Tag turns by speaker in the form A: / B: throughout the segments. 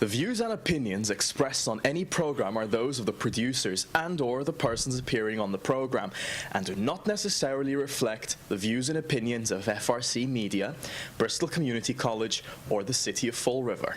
A: The views and opinions expressed on any program are those of the producers and/or the persons appearing on the program and do not necessarily reflect the views and opinions of FRC Media, Bristol Community College, or the City of Fall River.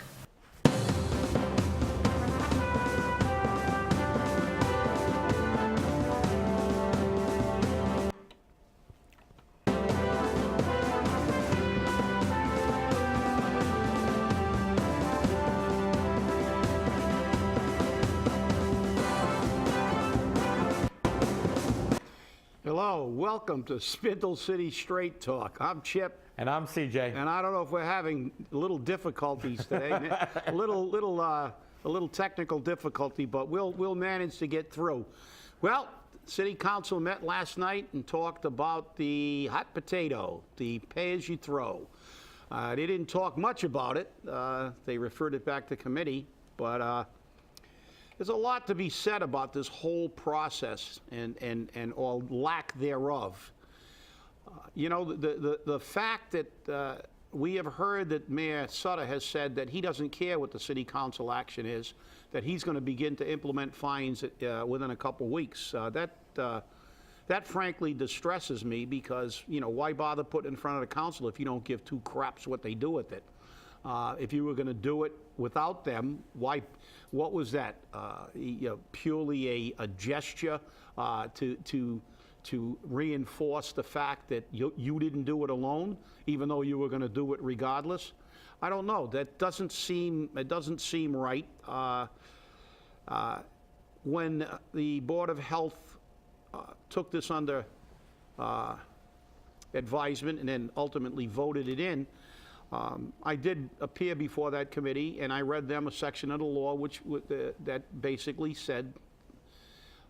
B: Hello, welcome to Spindle City Straight Talk. I'm Chip.
C: And I'm CJ.
B: And I don't know if we're having little difficulties today, a little technical difficulty, but we'll manage to get through. Well, City Council met last night and talked about the hot potato, the pay-as-you-throw. They didn't talk much about it. They referred it back to committee, but there's a lot to be said about this whole process and all lack thereof. You know, the fact that we have heard that Mayor Sutter has said that he doesn't care what the city council action is, that he's going to begin to implement fines within a couple weeks. That frankly distresses me because, you know, why bother putting it in front of the council if you don't give two craps what they do with it? If you were going to do it without them, why? What was that? Purely a gesture to reinforce the fact that you didn't do it alone, even though you were going to do it regardless. I don't know. That doesn't seem. It doesn't seem right. When the Board of Health took this under advisement and then ultimately voted it in. I did appear before that committee, and I read them a section of the law that basically said,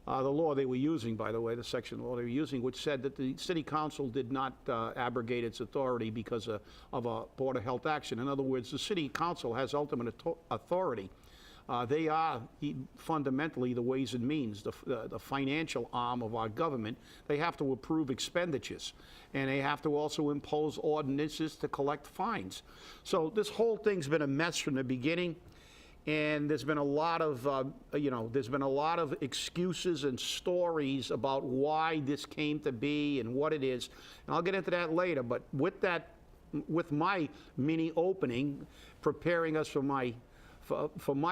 B: the law they were using, by the way, the section of the law they were using, which said that the city council did not abrogate its authority because of a Board of Health action. In other words, the city council has ultimate authority. They are fundamentally the Ways and Means, the financial arm of our government. They have to approve expenditures, and they have to also impose ordinances to collect fines. So this whole thing's been a mess from the beginning, and there's been a lot of, there's been a lot of excuses and stories about why this came to be and what it is. And I'll get into that later, but with my mini opening, preparing us for my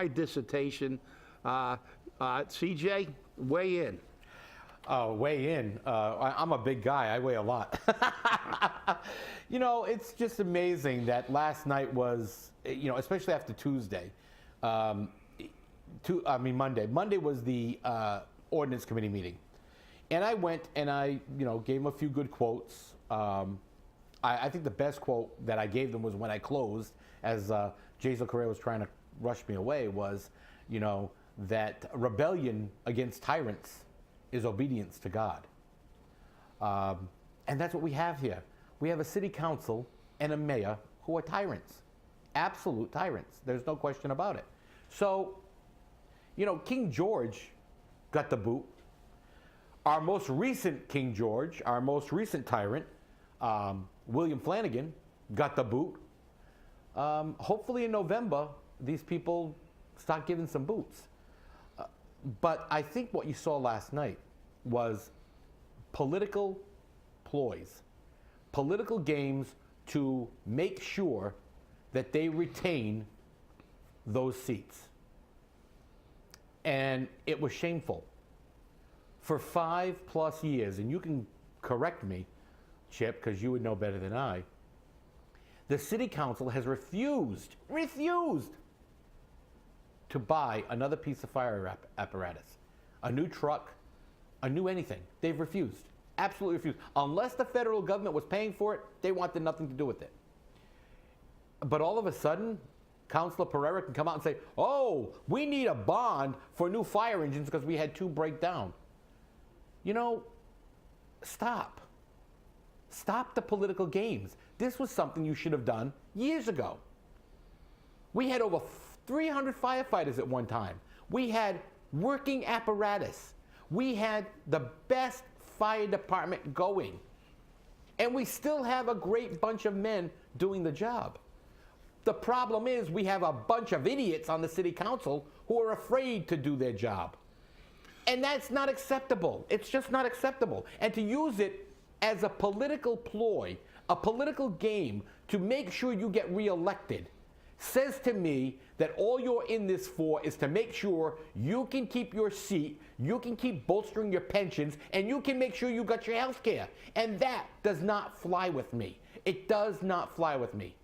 B: dissertation, CJ, weigh in.
C: Oh, weigh in. I'm a big guy. I weigh a lot. You know, it's just amazing that last night was, especially after Tuesday. Monday. Monday was the ordinance committee meeting. And I went and I, gave them a few good quotes. I think the best quote that I gave them was when I closed, as Jason Correa was trying to rush me away, was, that rebellion against tyrants is obedience to God. And that's what we have here. We have a city council and a mayor who are tyrants, absolute tyrants. There's no question about it. So, King George got the boot. Our most recent King George, our most recent tyrant, William Flanagan, got the boot. Hopefully in November, these people start giving some boots. But I think what you saw last night was political ploys, political games to make sure that they retain those seats. And it was shameful. For 5+ years, and you can correct me, Chip, because you would know better than I, the city council has refused to buy another piece of fire apparatus, a new truck, a new anything. They've refused, absolutely refused. Unless the federal government was paying for it, they wanted nothing to do with it. But all of a sudden, Councilor Pereira can come out and say, oh, we need a bond for new fire engines because we had 2 break down. Stop. Stop the political games. This was something you should have done years ago. We had over 300 firefighters at one time. We had working apparatus. We had the best fire department going. And we still have a great bunch of men doing the job. The problem is we have a bunch of idiots on the city council who are afraid to do their job. And that's not acceptable. It's just not acceptable. And to use it as a political ploy, a political game to make sure you get reelected, says to me that all you're in this for is to make sure you can keep your seat, you can keep bolstering your pensions, and you can make sure you got your health care. And that does not fly with me. It does not fly with me.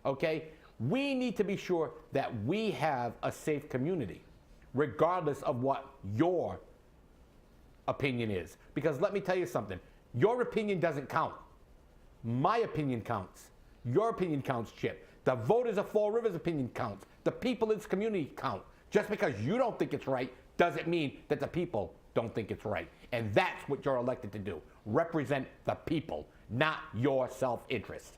C: Okay? We need to be sure that we have a safe community, regardless of what your opinion is. Because let me tell you something. Your opinion doesn't count. My opinion counts. Your opinion counts, Chip. The voters of Fall River's opinion counts. The people in this community count. Just because you don't think it's right doesn't mean that the people don't think it's right. And that's what you're elected to do. Represent the people, not your self-interest.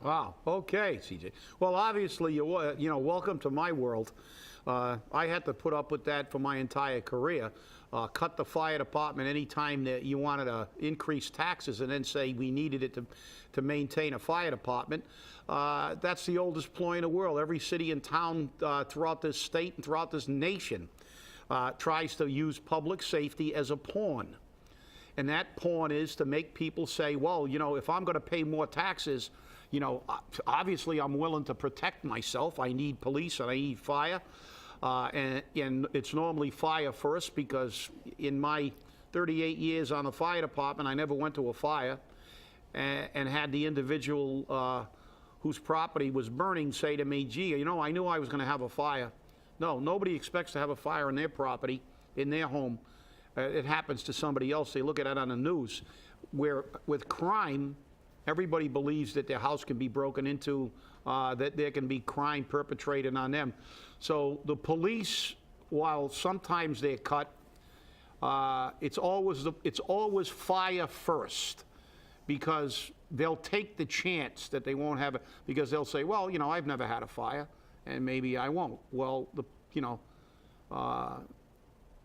B: Wow. Okay, CJ. Well, obviously, welcome to my world. I had to put up with that for my entire career. Cut the fire department anytime that you wanted to increase taxes and then say we needed it to maintain a fire department. That's the oldest ploy in the world. Every city and town throughout this state and throughout this nation tries to use public safety as a pawn. And that pawn is to make people say, well, if I'm going to pay more taxes, obviously I'm willing to protect myself. I need police and I need fire. And it's normally fire first, because in my 38 years on the fire department, I never went to a fire and had the individual whose property was burning say to me, gee, I knew I was going to have a fire. No, nobody expects to have a fire on their property, in their home. It happens to somebody else. They look at it on the news. Where with crime, everybody believes that their house can be broken into, that there can be crime perpetrated on them. So the police, while sometimes they're cut, it's always fire first, because they'll take the chance that they won't have it, because they'll say, well, I've never had a fire, and maybe I won't. Well,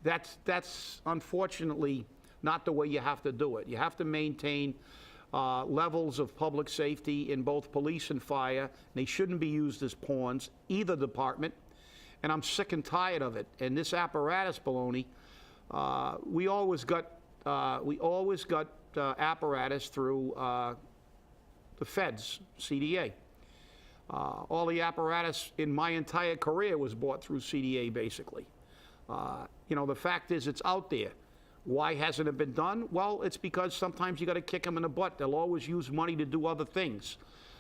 B: that's unfortunately not the way you have to do it. You have to maintain levels of public safety in both police and fire. They shouldn't be used as pawns, either department. And I'm sick and tired of it. And this apparatus baloney, we always got apparatus through the feds, CDA. All the apparatus in my entire career was bought through CDA, basically. The fact is, it's out there. Why hasn't it been done? Well, it's because sometimes you got to kick them in the butt. They'll always use money to do other things.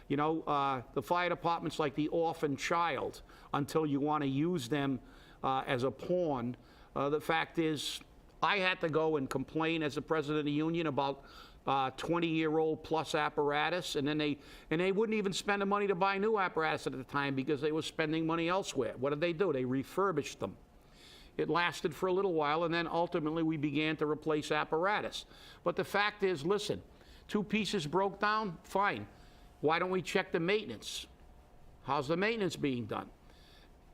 B: The fire department's like the orphan child until you want to use them as a pawn. The fact is, I had to go and complain as the president of the union about 20-year-old plus apparatus, and then they wouldn't even spend the money to buy new apparatus at the time because they were spending money elsewhere. What did they do? They refurbished them. It lasted for a little while, and then ultimately we began to replace apparatus. But the fact is, listen, 2 pieces broke down, fine. Why don't we check the maintenance? How's the maintenance being done?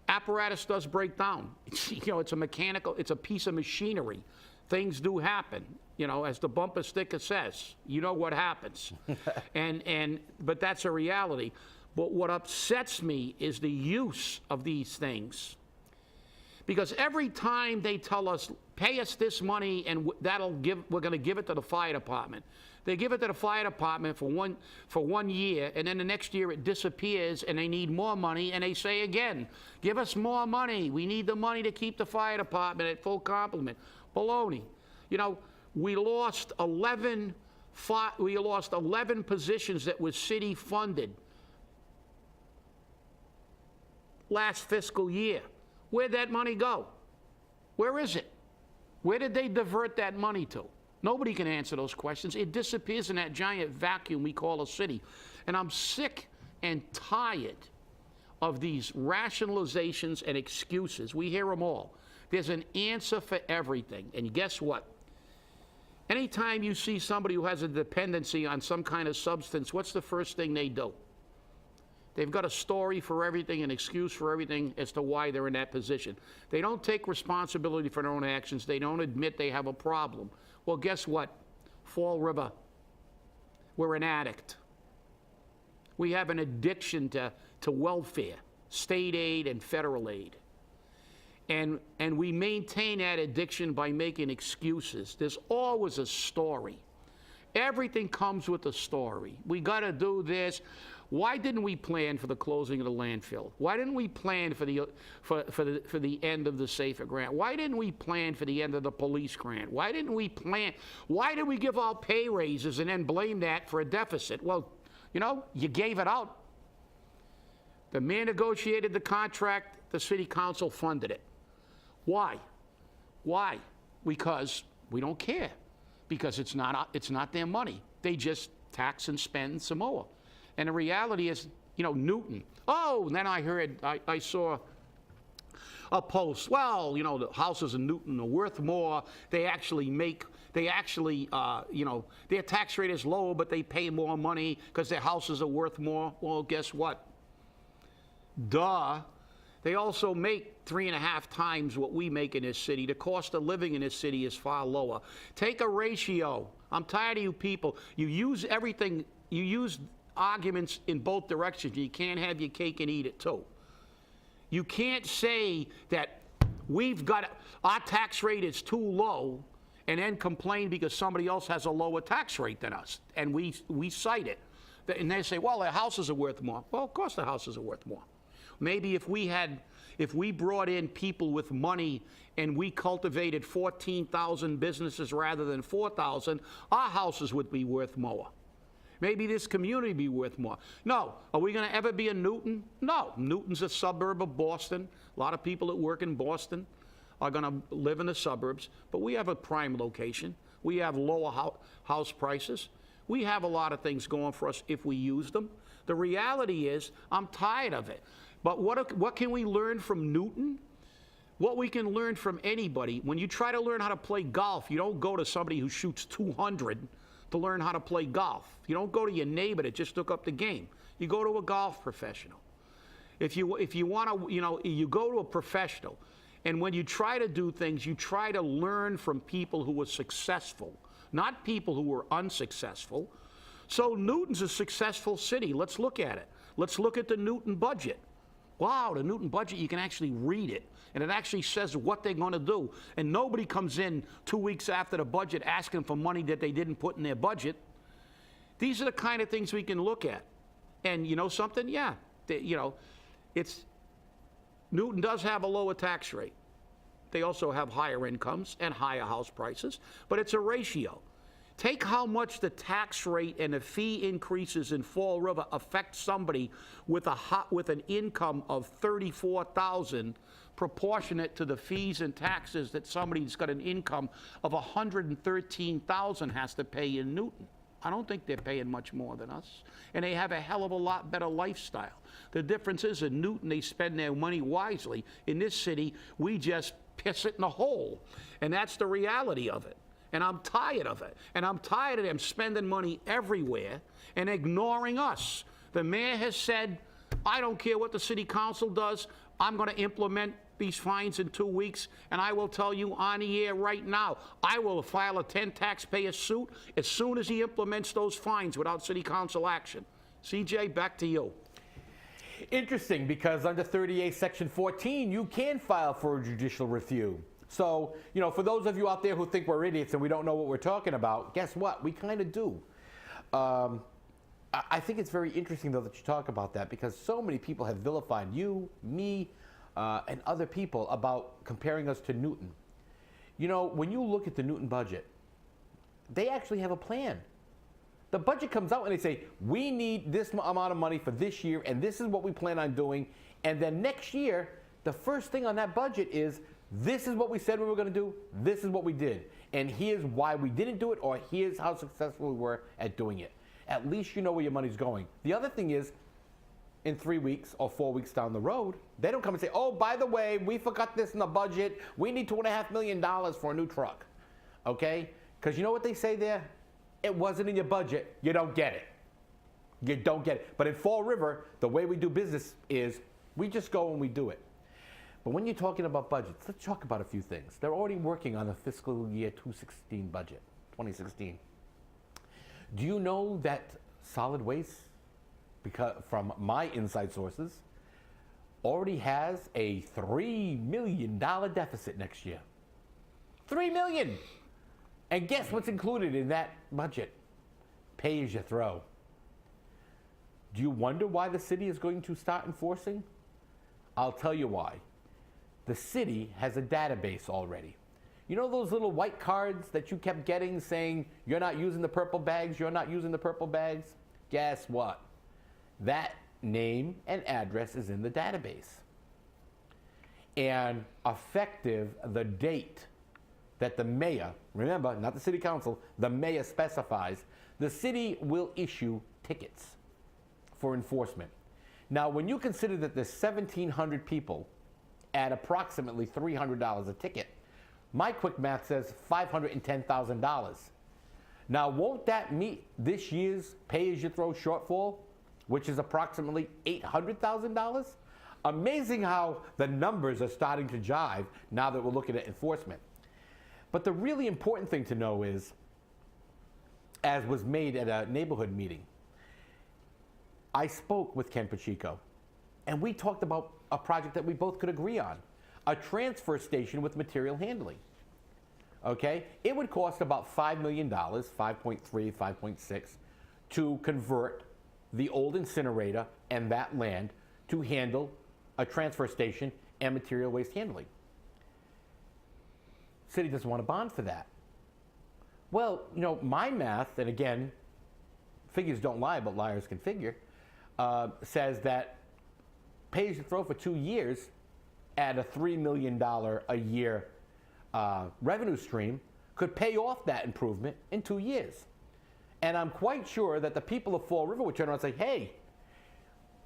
B: Apparatus does break down. It's a piece of machinery. Things do happen. As the bumper sticker says, what happens. But that's a reality. But what upsets me is the use of these things. Because every time they tell us, pay us this money and we're going to give it to the fire department. They give it to the fire department for one year, and then the next year it disappears, and they need more money, and they say again, give us more money. We need the money to keep the fire department at full complement. Baloney. We lost 11 positions that was city funded last fiscal year. Where'd that money go? Where is it? Where did they divert that money to? Nobody can answer those questions. It disappears in that giant vacuum we call a city. And I'm sick and tired of these rationalizations and excuses. We hear them all. There's an answer for everything. And guess what? Anytime you see somebody who has a dependency on some kind of substance, what's the first thing they do? They've got a story for everything, an excuse for everything as to why they're in that position. They don't take responsibility for their own actions. They don't admit they have a problem. Well, guess what? Fall River, we're an addict. We have an addiction to to welfare, state aid and federal aid. And we maintain that addiction by making excuses. There's always a story. Everything comes with a story. We got to do this. Why didn't we plan for the closing of the landfill? Why didn't we plan for the end of the SAFER grant? Why didn't we plan for the end of the police grant? Why didn't we plan? Why did we give out pay raises and then blame that for a deficit? Well, you know, you gave it out. The mayor negotiated the contract. The city council funded it. Why? Why? Because we don't care. Because it's not their money. They just tax and spend some more. And the reality is, you know, Newton. Oh, and then I saw a post. Well, you know, the houses in Newton are worth more. They actually, you know, their tax rate is lower, but they pay more money because their houses are worth more. Well, guess what? Duh. They also make 3.5 times what we make in this city. The cost of living in this city is far lower. Take a ratio. I'm tired of you people. You use everything, you use arguments in both directions. You can't have your cake and eat it too. You can't say that our tax rate is too low and then complain because somebody else has a lower tax rate than us. And we cite it. And they say, well, their houses are worth more. Well, of course the houses are worth more. Maybe if we brought in people with money and we cultivated 14,000 businesses rather than 4,000, our houses would be worth more. Maybe this community would be worth more. No. Are we going to ever be a Newton? No. Newton's a suburb of Boston. A lot of people that work in Boston are going to live in the suburbs, but we have a prime location. We have lower house prices. We have a lot of things going for us if we use them. The reality is, I'm tired of it. But what can we learn from Newton? What we can learn from anybody. When you try to learn how to play golf, you don't go to somebody who shoots 200 to learn how to play golf. You don't go to your neighbor that just took up the game. You go to a golf professional. If you want to, you know, you go to a professional. And when you try to do things, you try to learn from people who were successful, not people who were unsuccessful. So Newton's a successful city. Let's look at it. Let's look at the Newton budget. Wow, the Newton budget, you can actually read it. And it actually says what they're going to do. And nobody comes in 2 weeks after the budget asking for money that they didn't put in their budget. These are the kind of things we can look at. And you know something? Yeah, you know, Newton does have a lower tax rate. They also have higher incomes and higher house prices, but it's a ratio. Take how much the tax rate and the fee increases in Fall River affect somebody with an income of $34,000, proportionate to the fees and taxes that somebody who's got an income of $113,000 has to pay in Newton. I don't think they're paying much more than us, and they have a hell of a lot better lifestyle. The difference is in Newton, they spend their money wisely. In this city, we just piss it in a hole, and that's the reality of it. And I'm tired of it. And I'm tired of them spending money everywhere and ignoring us. The mayor has said, I don't care what the city council does. I'm going to implement these fines in 2 weeks. And I will tell you on the air right now, I will file a 10 taxpayer suit as soon as he implements those fines without city council action. CJ, back to you.
C: Interesting, because under 38 Section 14, you can file for a judicial review. So, you know, for those of you out there who think we're idiots and we don't know what we're talking about, guess what? We kind of do. I think it's very interesting, though, that you talk about that, because so many people have vilified you, me, and other people about comparing us to Newton. You know, when you look at the Newton budget, they actually have a plan. The budget comes out and they say, we need this amount of money for this year, and this is what we plan on doing. And then next year, the first thing on that budget is, this is what we said we were going to do, this is what we did, and here's why we didn't do it, or here's how successful we were at doing it. At least you know where your money's going. The other thing is, in 3 weeks or 4 weeks down the road, they don't come and say, oh, by the way, we forgot this in the budget, we need $2.5 million for a new truck, okay? Because you know what they say there? It wasn't in your budget, you don't get it. You don't get it. But in Fall River, the way we do business is, we just go and we do it. But when you're talking about budgets, let's talk about a few things. They're already working on the fiscal year 2016 budget, 2016. Do you know that solid waste because from my inside sources, already has a $3 million deficit next year. $3 million! And guess what's included in that budget? Pay as you throw. Do you wonder why the city is going to start enforcing? I'll tell you why. The city has a database already. You know those little white cards that you kept getting saying, you're not using the purple bags, you're not using the purple bags? Guess what? That name and address is in the database. And effective the date that the mayor, remember, not the city council, the mayor specifies, the city will issue tickets for enforcement. Now, when you consider that there's 1,700 people at approximately $300 a ticket, my quick math says $510,000. Now, won't that meet this year's pay-as-you-throw shortfall, which is approximately $800,000? Amazing how the numbers are starting to jive now that we're looking at enforcement. But the really important thing to know is, as was made at a neighborhood meeting, I spoke with Ken Pacheco, and we talked about a project that we both could agree on, a transfer station with material handling. Okay? It would cost about $5 million, 5.3, 5.6, to convert the old incinerator and that land to handle a transfer station and material waste handling. City doesn't want a bond for that. Well, you know, my math, and again, figures don't lie, but liars can figure, says that pay as you throw for 2 years at a $3 million a year revenue stream could pay off that improvement in 2 years. And I'm quite sure that the people of Fall River would turn around and say, hey,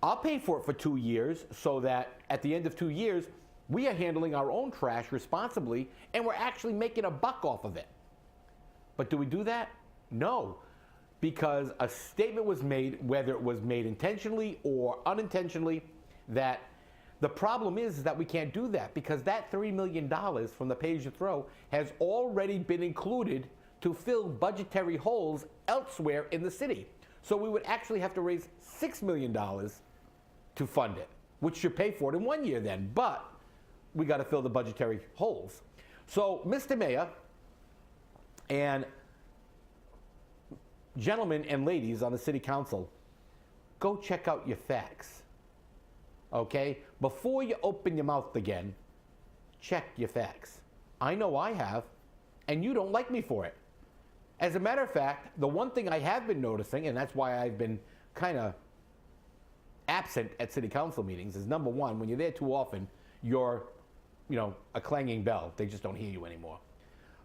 C: I'll pay for it for 2 years so that at the end of 2 years, we are handling our own trash responsibly and we're actually making a buck off of it. But do we do that? No, because a statement was made, whether it was made intentionally or unintentionally, that the problem is that we can't do that because that $3 million from the pay-as-you-throw has already been included to fill budgetary holes elsewhere in the city. So we would actually have to raise $6 million to fund it, which should pay for it in 1 year then, but we got to fill the budgetary holes. So, Mr. Mayor and gentlemen and ladies on the city council, go check out your facts. Okay? Before you open your mouth again, check your facts. I know I have, and you don't like me for it. As a matter of fact, the one thing I have been noticing, and that's why I've been kind of absent at city council meetings, is number one, when you're there too often, you're, you know, a clanging bell. They just don't hear you anymore.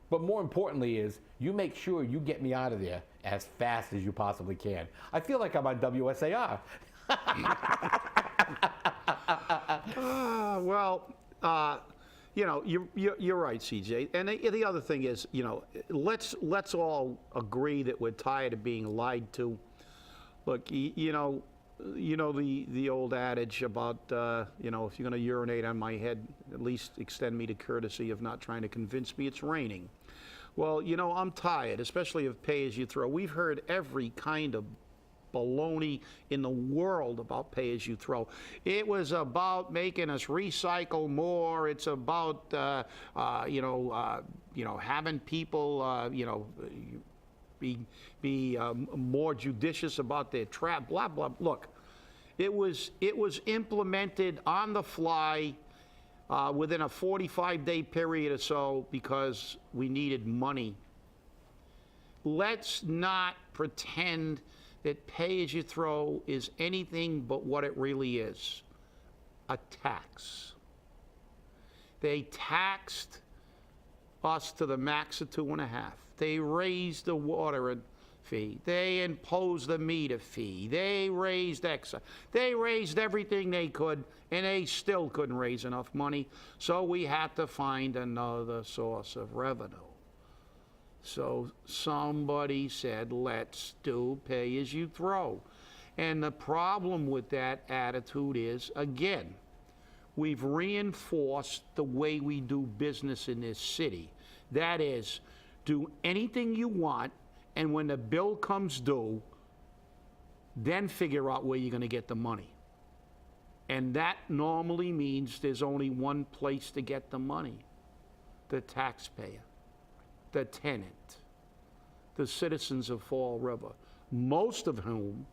C: But more importantly is, you make sure you get me out of there as fast as you possibly can. I feel like I'm on WSAR.
B: You know, you're right, CJ. And the other thing is, you know, let's all agree that we're tired of being lied to. Look, you know the old adage about, you know, if you're going to urinate on my head, at least extend me the courtesy of not trying to convince me it's raining. Well, you know, I'm tired, especially of pay-as-you-throw. We've heard every kind of baloney in the world about pay-as-you-throw. It was about making us recycle more. It's about, having people, be more judicious about their trap. Blah blah. Look, it was implemented on the fly within a 45-day period or so because we needed money. Let's not pretend that pay-as-you-throw is anything but what it really is, a tax. They taxed us to the max of 2.5. They raised the water fee. They imposed the meter fee. They raised excise. They raised everything they could, and they still couldn't raise enough money, so we had to find another source of revenue. So somebody said, let's do pay-as-you-throw. And the problem with that attitude is, again, we've reinforced the way we do business in this city. That is, do anything you want, and when the bill comes due, then figure out where you're going to get the money. And that normally means there's only one place to get the money: the taxpayer, the tenant, the citizens of Fall River, most of whom,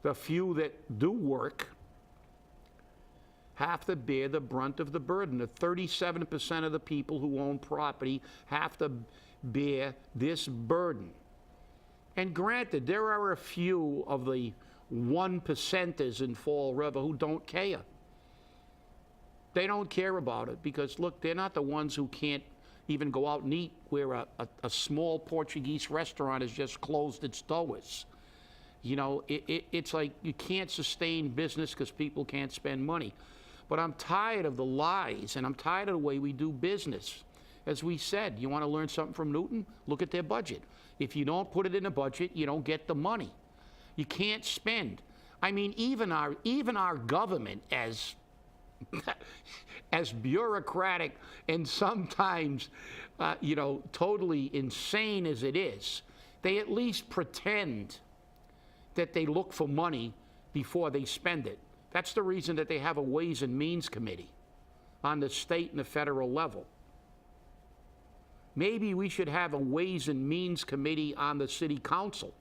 B: the few that do work, have to bear the brunt of the burden. The 37% of the people who own property have to bear this burden. And granted, there are a few of the 1%ers in Fall River who don't care. They don't care about it because, look, they're not the ones who can't even go out and eat where a small Portuguese restaurant has just closed its doors. You know, it's like you can't sustain business because people can't spend money. But I'm tired of the lies, and I'm tired of the way we do business. As we said, you want to learn something from Newton? Look at their budget. If you don't put it in a budget, you don't get the money. You can't spend. I mean, even our government, as as bureaucratic and sometimes, totally insane as it is, they at least pretend that they look for money before they spend it. That's the reason that they have a Ways and Means Committee on the state and the federal level. Maybe we should have a Ways and Means Committee on the city council,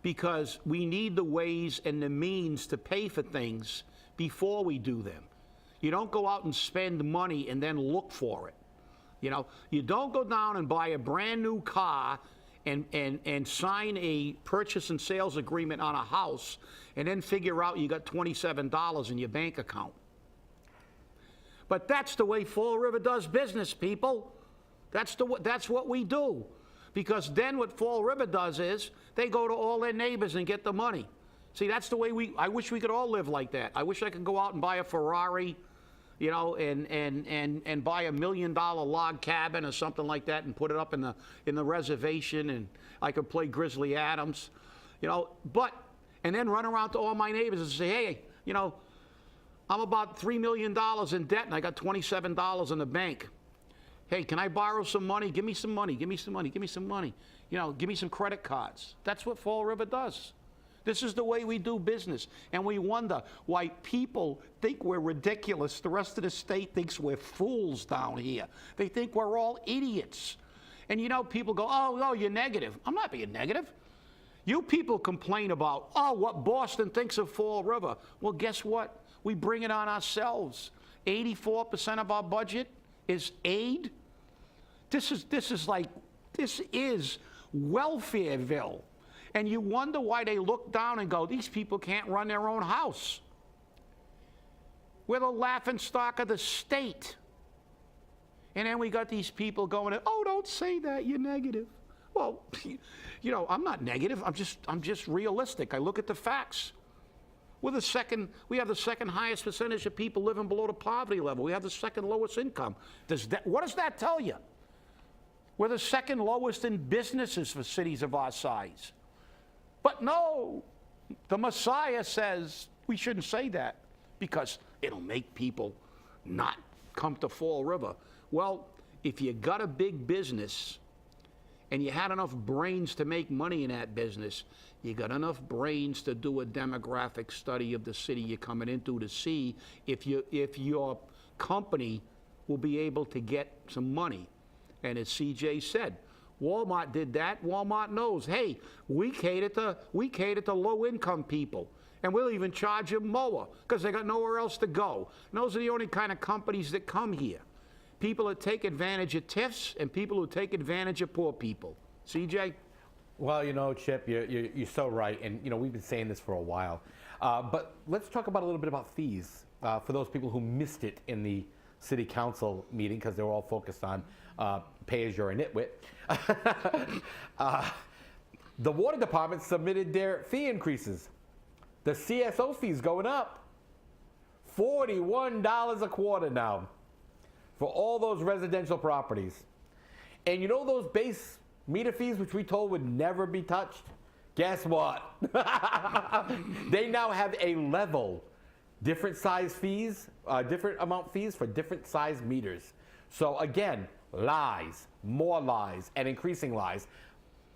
B: because we need the ways and the means to pay for things before we do them. You don't go out and spend money and then look for it. You know, you don't go down and buy a brand new car and sign a purchase and sales agreement on a house and then figure out you got $27 in your bank account. But that's the way Fall River does business, people. That's what we do. Because then what Fall River does is they go to all their neighbors and get the money. See, that's the way I wish we could all live like that. I wish I could go out and buy a Ferrari, you know, and buy $1 million log cabin or something like that and put it up in the reservation, and I could play Grizzly Adams, you know, and then run around to all my neighbors and say, hey, you know, I'm about $3 million in debt and I got $27 in the bank. Hey, can I borrow some money? Give me some money, give me some money, give me some money. You know, give me some credit cards. That's what Fall River does. This is the way we do business. And we wonder why people think we're ridiculous. The rest of the state thinks we're fools down here. They think we're all idiots. And you know, people go, oh, no, you're negative. I'm not being negative. You people complain about, oh, what Boston thinks of Fall River. Well, guess what? We bring it on ourselves. 84% of our budget is aid. This is Welfareville. And you wonder why they look down and go, these people can't run their own house. We're the laughingstock of the state. And then we got these people going, oh, don't say that, you're negative. Well, you know, I'm not negative, I'm just realistic. I look at the facts. We have the second highest percentage of people living below the poverty level. We have the second lowest income. What does that tell you? We're the second lowest in businesses for cities of our size. But no, the Messiah says we shouldn't say that because it'll make people not come to Fall River. Well, if you got a big business and you had enough brains to make money in that business, you got enough brains to do a demographic study of the city you're coming into to see if your company will be able to get some money. And as CJ said, Walmart did that. Walmart knows, hey, we cater to low-income people, and we'll even charge them more because they got nowhere else to go. And those are the only kind of companies that come here. People that take advantage of TIFs and people who take advantage of poor people. CJ?
C: Well, you know, Chip, you're so right, and you know we've been saying this for a while. But let's talk about a little bit about fees for those people who missed it in the city council meeting because they were all focused on pay as you're a nitwit. The water department submitted their fee increases. The CSO fee's going up. $41 a quarter now for all those residential properties. And you know those base meter fees which we told would never be touched? Guess what? They now have a level. Different size fees, different amount fees for different size meters. So again, lies, more lies, and increasing lies.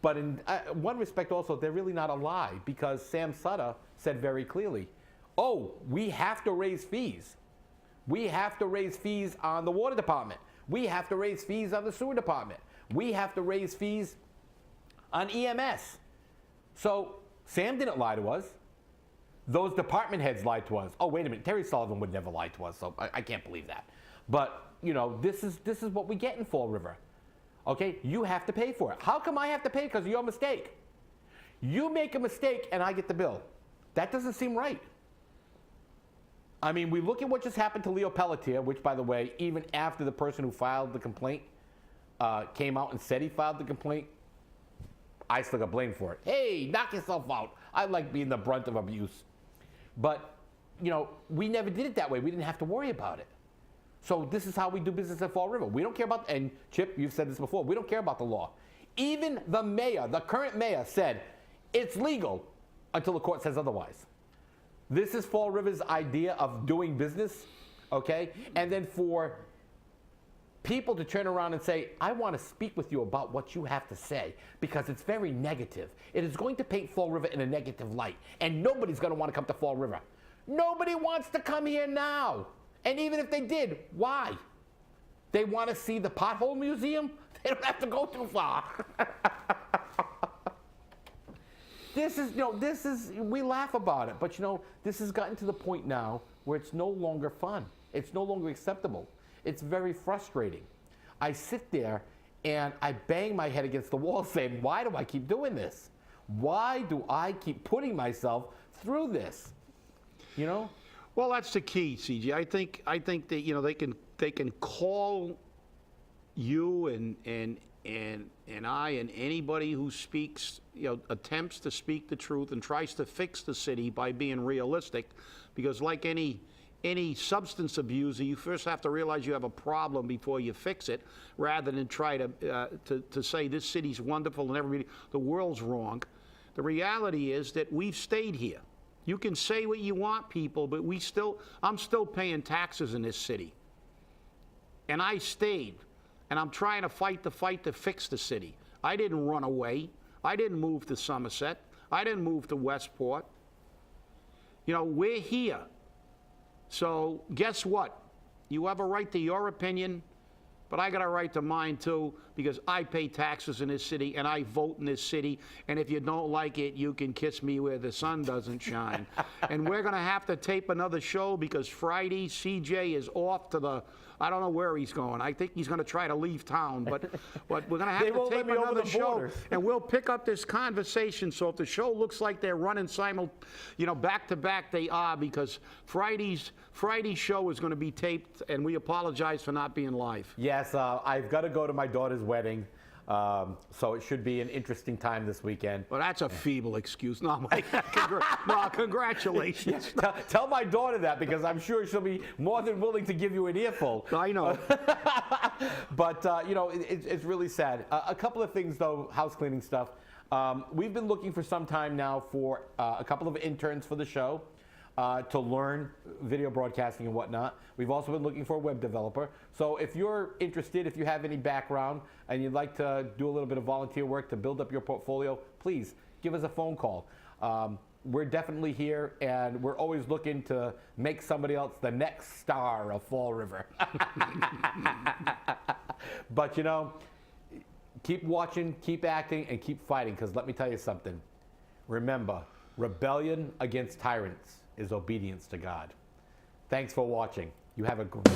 C: But in one respect also, they're really not a lie, because Sam Sutter said very clearly, oh, we have to raise fees. We have to raise fees on the water department. We have to raise fees on the sewer department. We have to raise fees on EMS. So Sam didn't lie to us. Those department heads lied to us. Oh, wait a minute, Terry Sullivan would never lie to us, so I can't believe that. But, you know, this is what we get in Fall River. Okay, you have to pay for it. How come I have to pay? Because of your mistake. You make a mistake and I get the bill. That doesn't seem right. I mean, we look at what just happened to Leo Pelletier, which, by the way, even after the person who filed the complaint came out and said he filed the complaint, I still got blamed for it. Hey, knock yourself out. I like being the brunt of abuse. But, you know, we never did it that way. We didn't have to worry about it. So this is how we do business at Fall River. We don't care about, and Chip, you've said this before, we don't care about the law. Even the mayor, the current mayor, said it's legal until the court says otherwise. This is Fall River's idea of doing business, okay? And then for people to turn around and say, I want to speak with you about what you have to say because it's very negative. It is going to paint Fall River in a negative light, and nobody's going to want to come to Fall River. Nobody wants to come here now. And even if they did, why? They want to see the pothole museum? They don't have to go too far. We laugh about it, but this has gotten to the point now where it's no longer fun. It's no longer acceptable. It's very frustrating. I sit there and I bang my head against the wall saying, why do I keep doing this? Why do I keep putting myself through this? You know?
B: Well, that's the key, CJ. I think that they can call you and I and anybody who speaks, attempts to speak the truth and tries to fix the city by being realistic, because like any substance abuser, you first have to realize you have a problem before you fix it, rather than try to say this city's wonderful and the world's wrong. The reality is that we've stayed here. You can say what you want, people, but I'm still paying taxes in this city. And I stayed, and I'm trying to fight the fight to fix the city. I didn't run away. I didn't move to Somerset. I didn't move to Westport. We're here. So guess what? You have a right to your opinion, but I got a right to mine too, because I pay taxes in this city and I vote in this city. And if you don't like it, you can kiss me where the sun doesn't shine. And we're going to have to tape another show because Friday, CJ is off to I don't know where he's going. I think he's going to try to leave town, but we're going to have to tape another show, and we'll pick up this conversation. So if the show looks like they're running back to back, they are, because Friday's show is going to be taped, and we apologize for not being live.
C: Yes, I've got to go to my daughter's wedding. So it should be an interesting time this weekend.
B: Well, that's a feeble excuse. No, Mike, no, congratulations.
C: Tell my daughter that, because I'm sure she'll be more than willing to give you an earful.
B: I know.
C: But, it's really sad. A couple of things, though, house cleaning stuff. We've been looking for some time now for a couple of interns for the show. To learn video broadcasting and whatnot. We've also been looking for a web developer. So if you're interested, if you have any background and you'd like to do a little bit of volunteer work to build up your portfolio, please give us a phone call. We're definitely here, and we're always looking to make somebody else the next star of Fall River. But, keep watching, keep acting, and keep fighting, because let me tell you something. Remember, rebellion against tyrants is obedience to God. Thanks for watching. You have a great